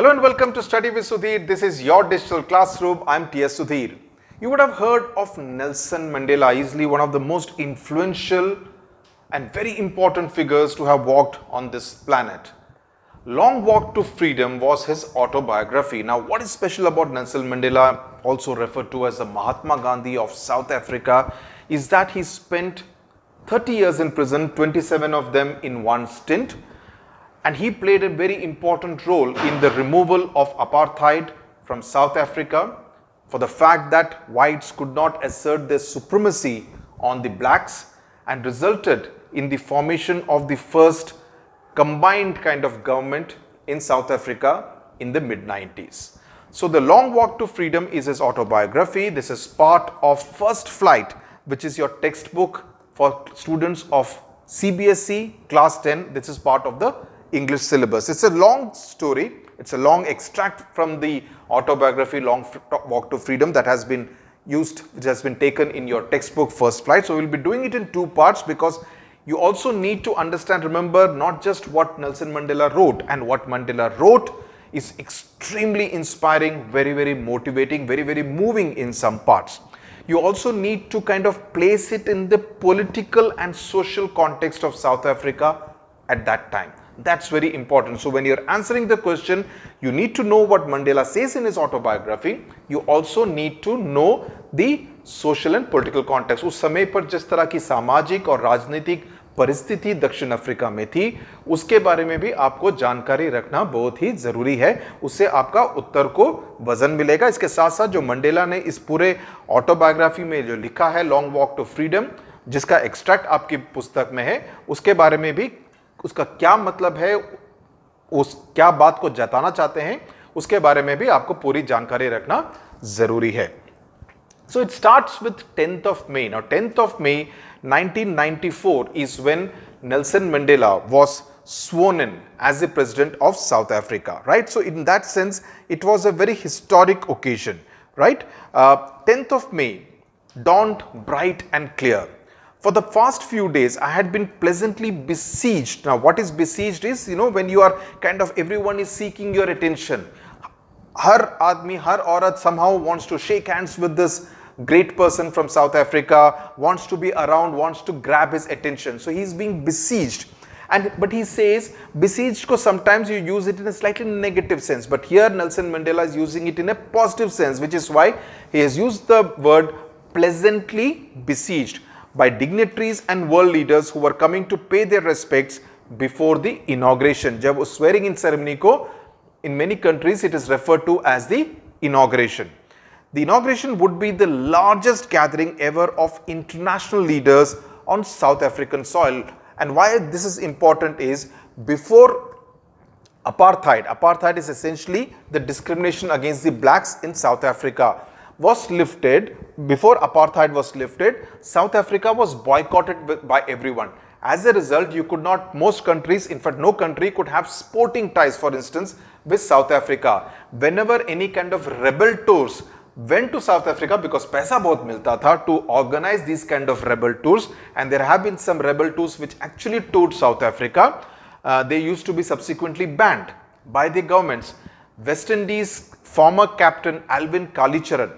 Hello and welcome to Study with Sudhir. This is your digital classroom. I'm T S Sudhir. You would have heard of Nelson Mandela, easily one of the most influential and very important figures to have walked on this planet. Long Walk to Freedom was his autobiography. Now, what is special about Nelson Mandela, also referred to as the Mahatma Gandhi of South Africa, is that he spent 30 years in prison, 27 of them in one stint. And he played a very important role in the removal of apartheid from South Africa for the fact that whites could not assert their supremacy on the blacks and resulted in the formation of the first combined kind of government in South Africa in the mid-90s. So the Long Walk to Freedom is his autobiography. This is part of First Flight, which is your textbook for students of CBSE class 10. This is part of the English syllabus. It's a long story. It's a long extract from the autobiography Long Walk to Freedom that has been used, which has been taken in your textbook First Flight. So we'll be doing it in two parts because you also need to understand, remember, not just what Nelson Mandela wrote, and what Mandela wrote is extremely inspiring, very motivating, very moving in some parts. You also need to kind of place it in the political and social context of South Africa at that time. That's very important. So when you're answering the question, you need to know what Mandela says in his autobiography. You also need to know the social and political context. उस समय पर जिस तरह की सामाजिक और राजनीतिक परिस्थिति दक्षिण अफ्रीका में थी, उसके बारे में भी आपको जानकारी रखना बहुत ही जरूरी है. उससे आपका उत्तर को वजन मिलेगा. इसके साथ साथ जो मंडेला ने इस पूरे ऑटोबायोग्राफी में जो लिखा है लॉन्ग वॉक टू फ्रीडम, जिसका एक्सट्रैक्ट आपकी पुस्तक में है, उसके बारे में भी उसका क्या मतलब है, उस क्या बात को जताना चाहते हैं, उसके बारे में भी आपको पूरी जानकारी रखना जरूरी है. So it starts with 10th of May. Now 10th of May 1994 is when Nelson Mandela was sworn in as the president of South Africa, right? So in that sense, it was a very historic occasion, right? 10th of May dawned bright and clear. For the past few days, I had been pleasantly besieged. Now, what is besieged is, when you are kind of, everyone is seeking your attention. Har aadmi, har aurat somehow wants to shake hands with this great person from South Africa, wants to be around, wants to grab his attention. So he's being besieged. But he says, besieged ko sometimes you use it in a slightly negative sense. But here Nelson Mandela is using it in a positive sense, which is why he has used the word pleasantly besieged by dignitaries and world leaders who were coming to pay their respects before the inauguration. जब उस swearing in ceremony को, in many countries it is referred to as the inauguration. The inauguration would be the largest gathering ever of international leaders on South African soil. And why this is important is, before apartheid is essentially the discrimination against the blacks in South Africa, was lifted. Before apartheid was lifted, South Africa was boycotted by everyone. As a result, you could not, most countries, in fact no country could have sporting ties, for instance, with South Africa. Whenever any kind of rebel tours went to South Africa, because paisa bahut milta tha to organize these kind of rebel tours, and there have been some rebel tours which actually toured South Africa, they used to be subsequently banned by the governments. West Indies former captain Alvin Kalicharan,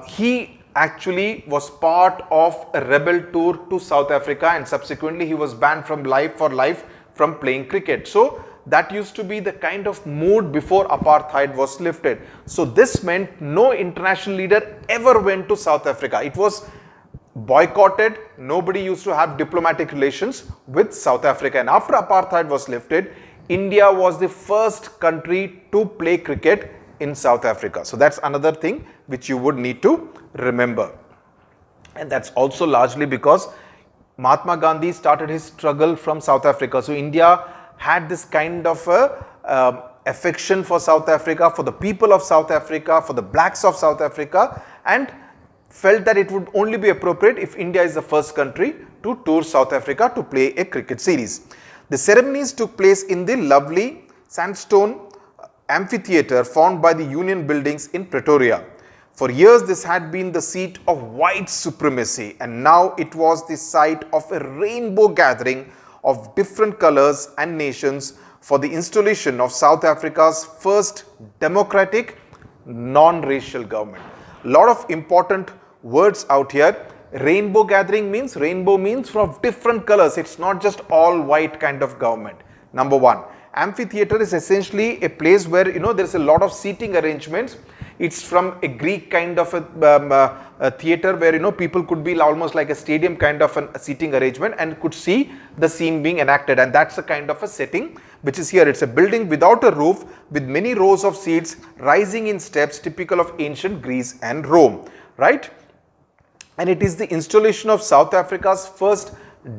he actually was part of a rebel tour to South Africa, and subsequently he was banned for life from playing cricket. So that used to be the kind of mood before apartheid was lifted. So this meant no international leader ever went to South Africa. It was boycotted. Nobody used to have diplomatic relations with South Africa. And after apartheid was lifted, India was the first country to play cricket in South Africa. So that's another thing which you would need to remember. And that's also largely because Mahatma Gandhi started his struggle from South Africa. So India had this kind of affection for South Africa, for the people of South Africa, for the blacks of South Africa, and felt that it would only be appropriate if India is the first country to tour South Africa to play a cricket series. The ceremonies took place in the lovely sandstone amphitheatre found by the Union buildings in Pretoria. For years this had been the seat of white supremacy, and now it was the site of a rainbow gathering of different colors and nations for the installation of South Africa's first democratic non-racial government. Lot of important words out here. Rainbow gathering means, rainbow means from different colors. It's not just all white kind of government. Number one. Amphitheater is essentially a place where, there's a lot of seating arrangements. It's from a Greek kind of a theater where, people could be almost like a stadium kind of a seating arrangement and could see the scene being enacted. And that's the kind of a setting which is here. It's a building without a roof with many rows of seats rising in steps typical of ancient Greece and Rome, right? And it is the installation of South Africa's first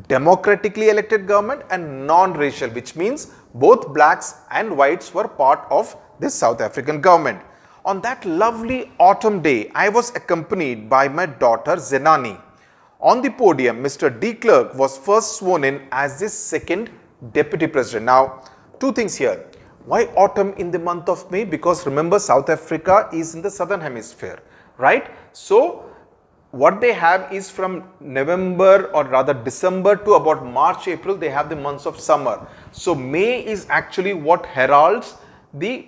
democratically elected government and non-racial, which means both blacks and whites were part of this South African government. On that lovely autumn day, I was accompanied by my daughter Zenani. On the podium, Mr. De Klerk was first sworn in as the second deputy president. Now, two things here. Why autumn in the month of May? Because remember, South Africa is in the southern hemisphere, right? So, what they have is from November or rather December to about March, April, they have the months of summer. So, May is actually what heralds the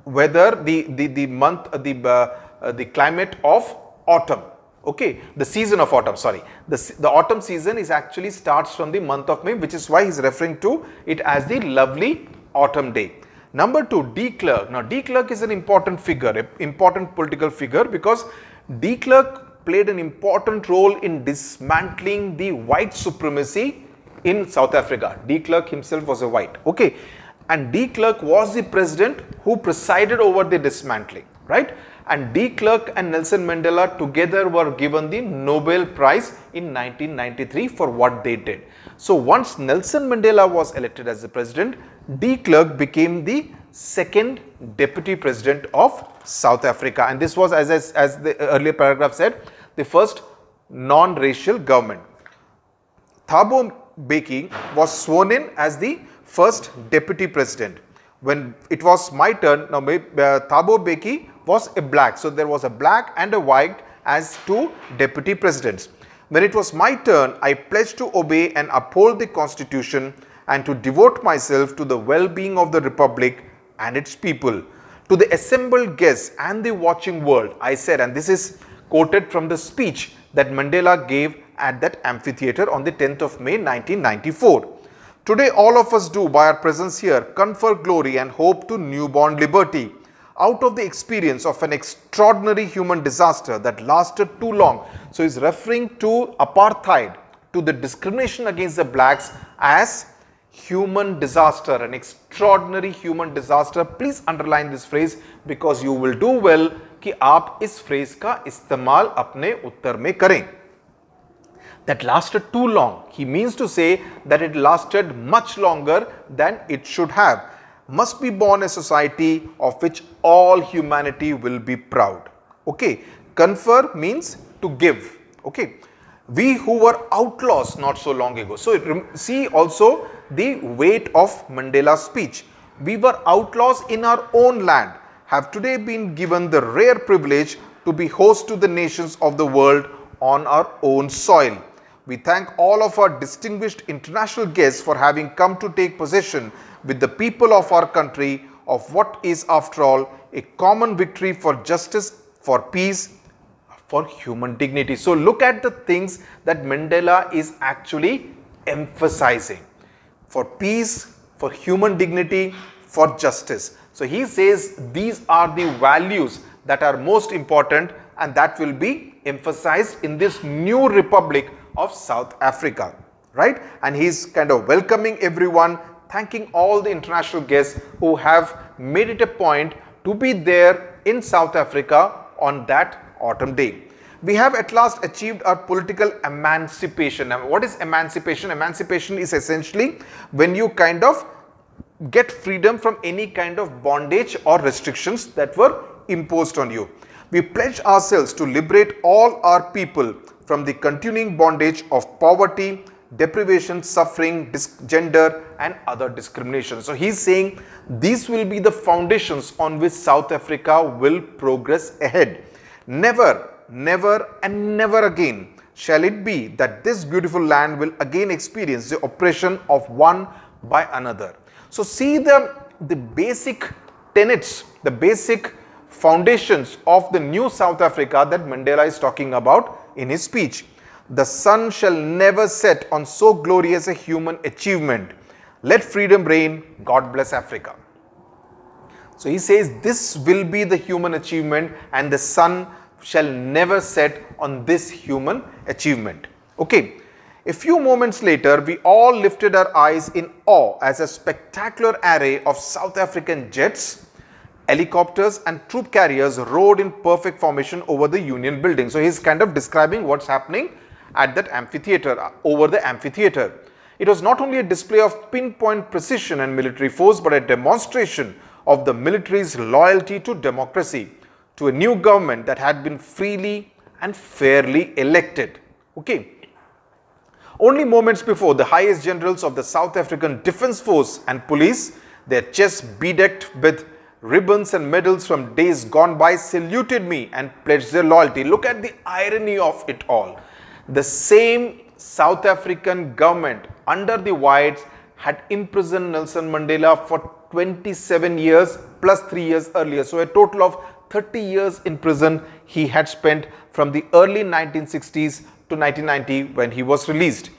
weather, the month, the climate of autumn. Okay, the season of autumn, sorry. The autumn season is actually starts from the month of May, which is why he's referring to it as the lovely autumn day. Number two, De Klerk. Now, De Klerk is an important figure, an important political figure, because De Klerk played an important role in dismantling the white supremacy in South Africa. De Klerk himself was a white, okay, and De Klerk was the president who presided over the dismantling, right? And De Klerk and Nelson Mandela together were given the Nobel Prize in 1993 for what they did. So once Nelson Mandela was elected as the president, De Klerk became the second deputy president of South Africa, and this was, as the earlier paragraph said, the first non-racial government. Thabo Mbeki was sworn in as the first deputy president. When it was my turn, now Thabo Mbeki was a black, so there was a black and a white as two deputy presidents. When it was my turn, I pledged to obey and uphold the constitution and to devote myself to the well-being of the republic and its people. To the assembled guests and the watching world, I said, and this is quoted from the speech that Mandela gave at that amphitheater on the 10th of May 1994. Today, all of us do, by our presence here, confer glory and hope to newborn liberty out of the experience of an extraordinary human disaster that lasted too long. So, he is referring to apartheid, to the discrimination against the blacks as human disaster, an extraordinary human disaster. Please underline this phrase because you will do well कि आप इस phrase का इस्तेमाल अपने उत्तर में करें. That lasted too long. He means to say that it lasted much longer than it should have. Must be born a society of which all humanity will be proud. Okay. Confer means to give. Okay. We who were outlaws not so long ago. So see also the weight of Mandela's speech. We were outlaws in our own land, have today been given the rare privilege to be host to the nations of the world on our own soil. We thank all of our distinguished international guests for having come to take possession with the people of our country of what is, after all, a common victory for justice, for peace, for human dignity. So look at the things that Mandela is actually emphasizing: for peace, for human dignity, for justice. So he says these are the values that are most important and that will be emphasized in this new republic of South Africa, right? And he's kind of welcoming everyone, thanking all the international guests who have made it a point to be there in South Africa on that autumn day. We have at last achieved our political emancipation. Now, what is emancipation? Emancipation is essentially when you kind of get freedom from any kind of bondage or restrictions that were imposed on you. We pledge ourselves to liberate all our people from the continuing bondage of poverty, deprivation, suffering, gender and other discrimination. So he's saying these will be the foundations on which South Africa will progress ahead. Never, never and never again shall it be that this beautiful land will again experience the oppression of one by another. So see the basic tenets, the basic foundations of the new South Africa that Mandela is talking about in his speech. The sun shall never set on so glorious a human achievement. Let freedom reign. God bless Africa. So he says this will be the human achievement and the sun shall never set on this human achievement. Okay. A few moments later, we all lifted our eyes in awe as a spectacular array of South African jets, helicopters and troop carriers rode in perfect formation over the Union building. So he's kind of describing what's happening at that amphitheater, over the amphitheater. It was not only a display of pinpoint precision and military force, but a demonstration of the military's loyalty to democracy, to a new government that had been freely and fairly elected. Okay. Only moments before, the highest generals of the South African Defence Force and Police, their chests bedecked with ribbons and medals from days gone by, saluted me and pledged their loyalty. Look at the irony of it all. The same South African government under the whites had imprisoned Nelson Mandela for 27 years plus 3 years earlier. So a total of 30 years in prison he had spent from the early 1960s to 1990 when he was released.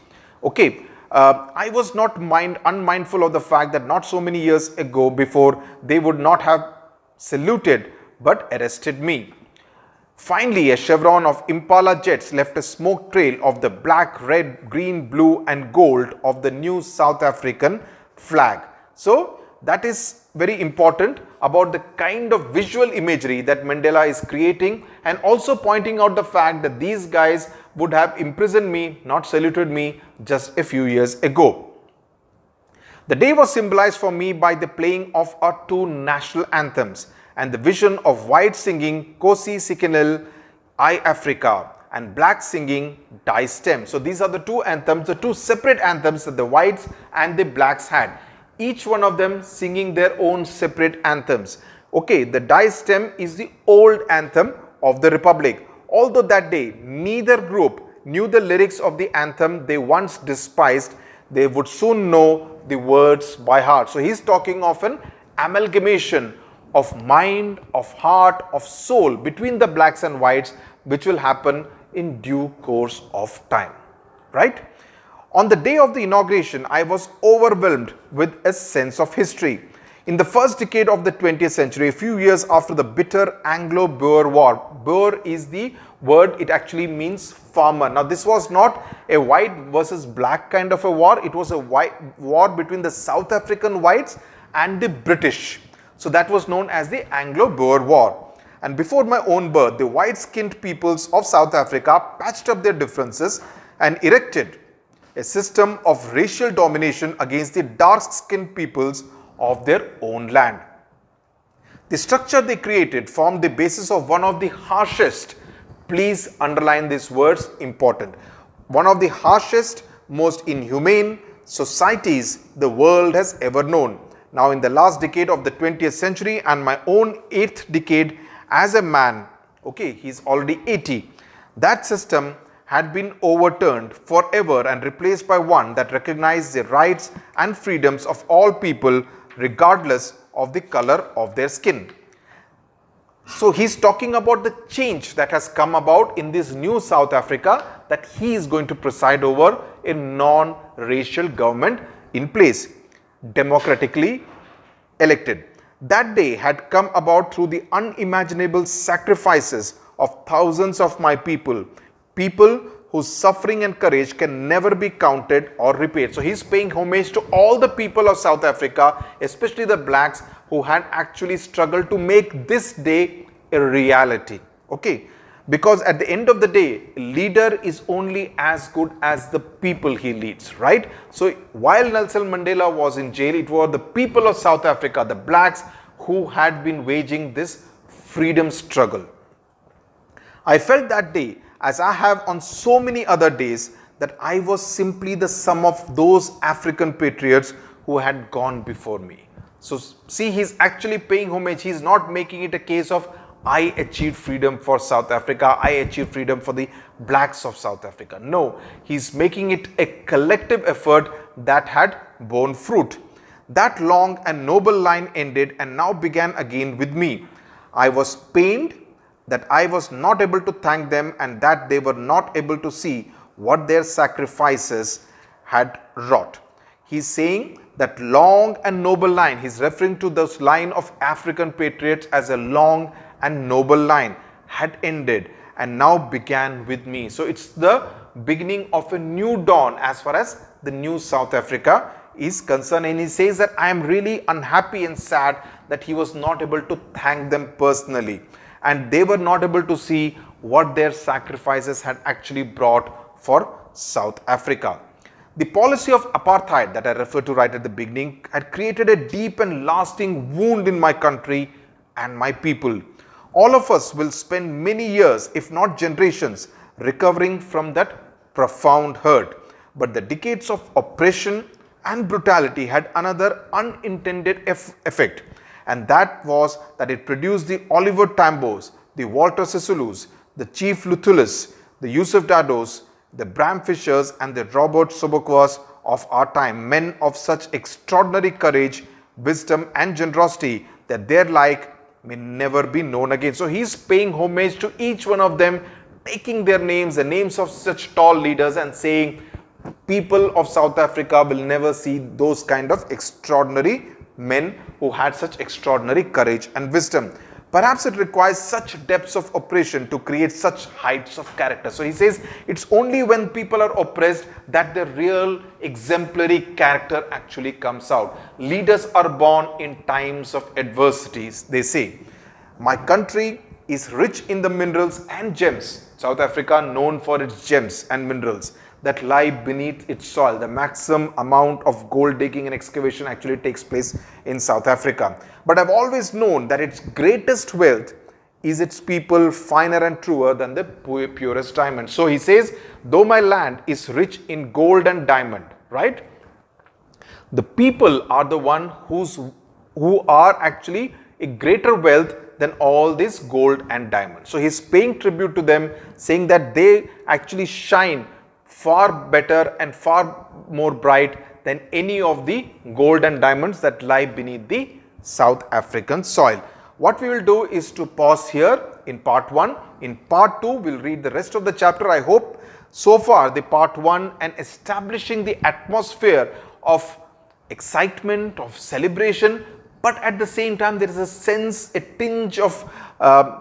Okay, I was not unmindful of the fact that not so many years ago before they would not have saluted but arrested me. Finally, a chevron of Impala jets left a smoke trail of the black, red, green, blue and gold of the new South African flag. So that is very important about the kind of visual imagery that Mandela is creating, and also pointing out the fact that these guys would have imprisoned me, not saluted me just a few years ago. The day was symbolized for me by the playing of our two national anthems and the vision of white singing Kosi Sikenil, I Africa, and black singing Die Stem. So these are the two anthems, the two separate anthems that the whites and the blacks had. Each one of them singing their own separate anthems. Okay, the Die Stem is the old anthem of the Republic. Although that day neither group knew the lyrics of the anthem they once despised, they would soon know the words by heart. So he's talking of an amalgamation of mind, of heart, of soul between the blacks and whites, which will happen in due course of time, right? On the day of the inauguration, I was overwhelmed with a sense of history. In the first decade of the 20th century, a few years after the bitter Anglo-Boer War, Boer is the word, it actually means farmer. Now this was not a white versus black kind of a war, it was a war between the South African whites and the British. So that was known as the Anglo-Boer War. And before my own birth, the white-skinned peoples of South Africa patched up their differences and erected a system of racial domination against the dark-skinned peoples of their own land. The structure they created formed the basis of one of the harshest, please underline these words, important, one of the harshest, most inhumane societies the world has ever known. Now in the last decade of the 20th century and my own 8th decade as a man, okay, he's already 80, that system had been overturned forever and replaced by one that recognized the rights and freedoms of all people regardless of the color of their skin. So he's talking about the change that has come about in this new South Africa, that he is going to preside over a non-racial government in place, democratically elected. That day had come about through the unimaginable sacrifices of thousands of my people, people whose suffering and courage can never be counted or repaid. So he's paying homage to all the people of South Africa, especially the blacks, who had actually struggled to make this day a reality. Okay, because at the end of the day, a leader is only as good as the people he leads, right? So while Nelson Mandela was in jail, it were the people of South Africa, the blacks, who had been waging this freedom struggle. I felt that day, as I have on so many other days, that I was simply the sum of those African patriots who had gone before me. So see, he's actually paying homage. He's not making it a case of I achieved freedom for South Africa, I achieved freedom for the blacks of South Africa. No, he's making it a collective effort that had borne fruit. That long and noble line ended and now began again with me. I was pained that I was not able to thank them and that they were not able to see what their sacrifices had wrought. He's saying that long and noble line, he's referring to this line of African patriots as a long and noble line, had ended and now began with me. So it's the beginning of a new dawn as far as the new South Africa is concerned, and he says that I am really unhappy and sad that he was not able to thank them personally and they were not able to see what their sacrifices had actually brought for South Africa. The policy of apartheid that I referred to right at the beginning had created a deep and lasting wound in my country and my people. All of us will spend many years, if not generations, recovering from that profound hurt. But the decades of oppression and brutality had another unintended effect, and that was that it produced the Oliver Tambos, the Walter Sisulus, the Chief Luthulus, the Yusuf Dados, the Bram Fishers and the Robert Sobukwas of our time, men of such extraordinary courage, wisdom and generosity that their like may never be known again. So he's paying homage to each one of them, taking their names, the names of such tall leaders, and saying people of South Africa will never see those kind of extraordinary men who had such extraordinary courage and wisdom. Perhaps it requires such depths of oppression to create such heights of character. So he says it's only when people are oppressed that the real exemplary character actually comes out. Leaders are born in times of adversities, they say. My country is rich in the minerals and gems. South Africa known for its gems and minerals that lie beneath its soil. The maximum amount of gold digging and excavation actually takes place in South Africa. But I've always known that its greatest wealth is its people, finer and truer than the purest diamond. So he says, though my land is rich in gold and diamond, right? The people are the one who are actually a greater wealth than all this gold and diamond. So he's paying tribute to them, saying that they actually shine far better and far more bright than any of the gold and diamonds that lie beneath the South African soil. What we will do is to pause here in part 1. In part 2, we'll read the rest of the chapter. I hope so far the part 1 and establishing the atmosphere of excitement, of celebration, but at the same time there is a sense, a tinge of a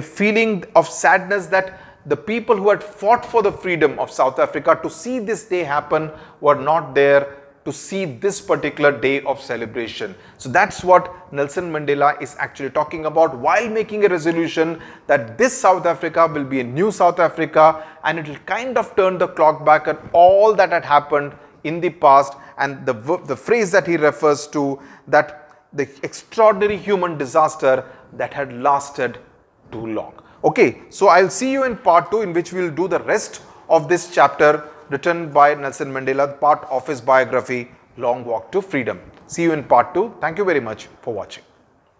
feeling of sadness that the people who had fought for the freedom of South Africa to see this day happen were not there to see this particular day of celebration. So that's what Nelson Mandela is actually talking about while making a resolution that this South Africa will be a new South Africa, and it will kind of turn the clock back at all that had happened in the past, and the phrase that he refers to, that the extraordinary human disaster that had lasted too long. Okay, so I'll see you in part 2, in which we'll do the rest of this chapter written by Nelson Mandela, part of his biography, Long Walk to Freedom. See you in part 2. Thank you very much for watching.